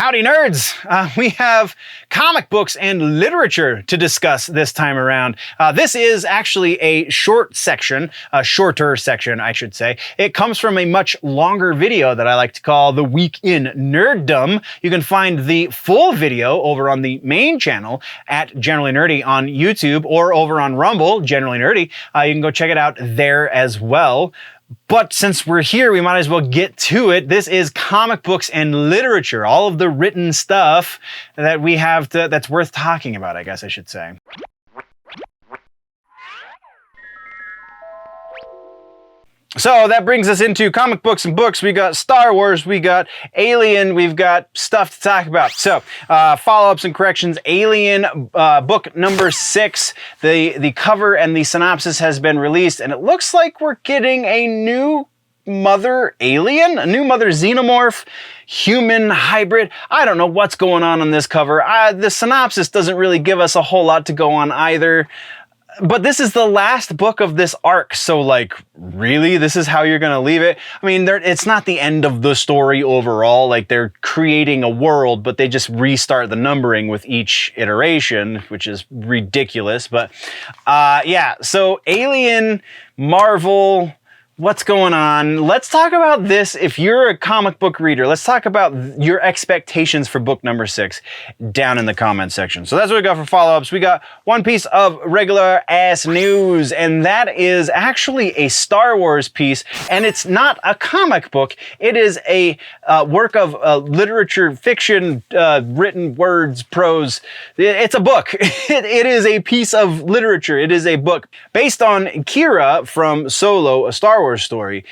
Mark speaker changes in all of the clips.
Speaker 1: Howdy nerds! We have comic books and literature to discuss this time around. This is actually a shorter section, I should say. It comes from a much longer video that I like to call The Week in Nerddom. You can find the full video over on the main channel at Generally Nerdy on YouTube or over on Rumble, Generally Nerdy. You can go check it out there as well. But since we're here, we might as well get to it. This is comic books and literature, all of the written stuff that we have that's worth talking about, I guess I should say. So that brings us into comic books and books. We got Star Wars, we got Alien, we've got stuff to talk about. So follow-ups and corrections. Alien book number 6. The cover and the synopsis has been released, and it looks like we're getting a new mother alien, a new mother xenomorph, human hybrid. I don't know what's going on this cover. The synopsis doesn't really give us a whole lot to go on either. But this is the last book of this arc, so like, really? This is how you're gonna leave it? I mean, it's not the end of the story overall, like they're creating a world, but they just restart the numbering with each iteration, which is ridiculous, but yeah, so Alien, Marvel, what's going on? Let's talk about this. If you're a comic book reader, let's talk about your expectations for book number 6 down in the comment section. So that's what we got for follow-ups. We got one piece of regular ass news, and that is actually a Star Wars piece, and it's not a comic book. It is a work of literature, fiction, written words, prose. It's a book. It is a piece of literature. It is a book based on Qi'ra from Solo, a Star Wars story,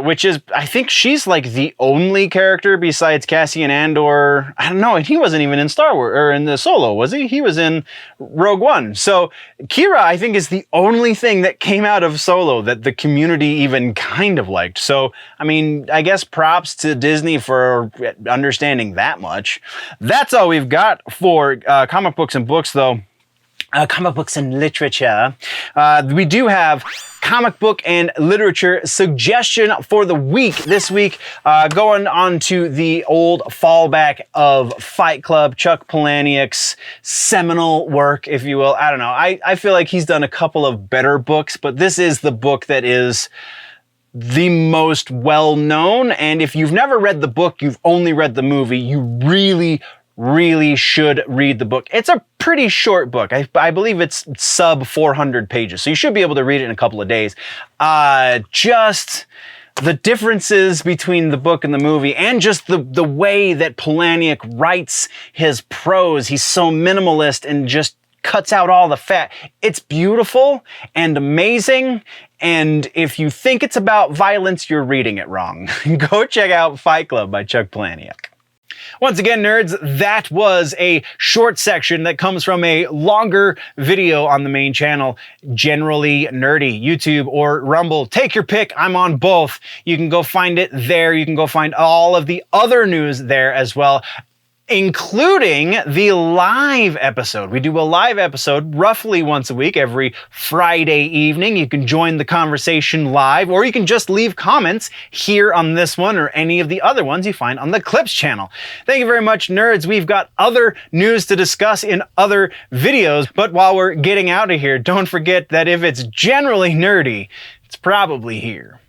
Speaker 1: which is, I think she's like the only character besides Cassian Andor. I don't know, and he wasn't even in Star Wars, or in the Solo, was he? He was in Rogue One. So Qi'ra, I think, is the only thing that came out of Solo that the community even kind of liked. So, I mean, I guess props to Disney for understanding that much. That's all we've got for comic books and books, though. Comic books and literature. We do have comic book and literature suggestion for the week. This week, going on to the old fallback of Fight Club, Chuck Palahniuk's seminal work, if you will. I don't know. I feel like he's done a couple of better books, but this is the book that is the most well-known. And if you've never read the book, you've only read the movie, you really should read the book. It's a pretty short book. I believe it's sub 400 pages, so you should be able to read it in a couple of days. Just the differences between the book and the movie, and just the way that Palahniuk writes his prose. He's so minimalist and just cuts out all the fat. It's beautiful and amazing, and if you think it's about violence, you're reading it wrong. Go check out Fight Club by Chuck Palahniuk. Once again, nerds, that was a short section that comes from a longer video on the main channel, Generally Nerdy, YouTube or Rumble. Take your pick. I'm on both. You can go find it there. You can go find all of the other news there as well, including the live episode. We do a live episode roughly once a week, every Friday evening. You can join the conversation live, or you can just leave comments here on this one or any of the other ones you find on the Clips channel. Thank you very much, nerds. We've got other news to discuss in other videos, but while we're getting out of here, don't forget that if it's generally nerdy, it's probably here.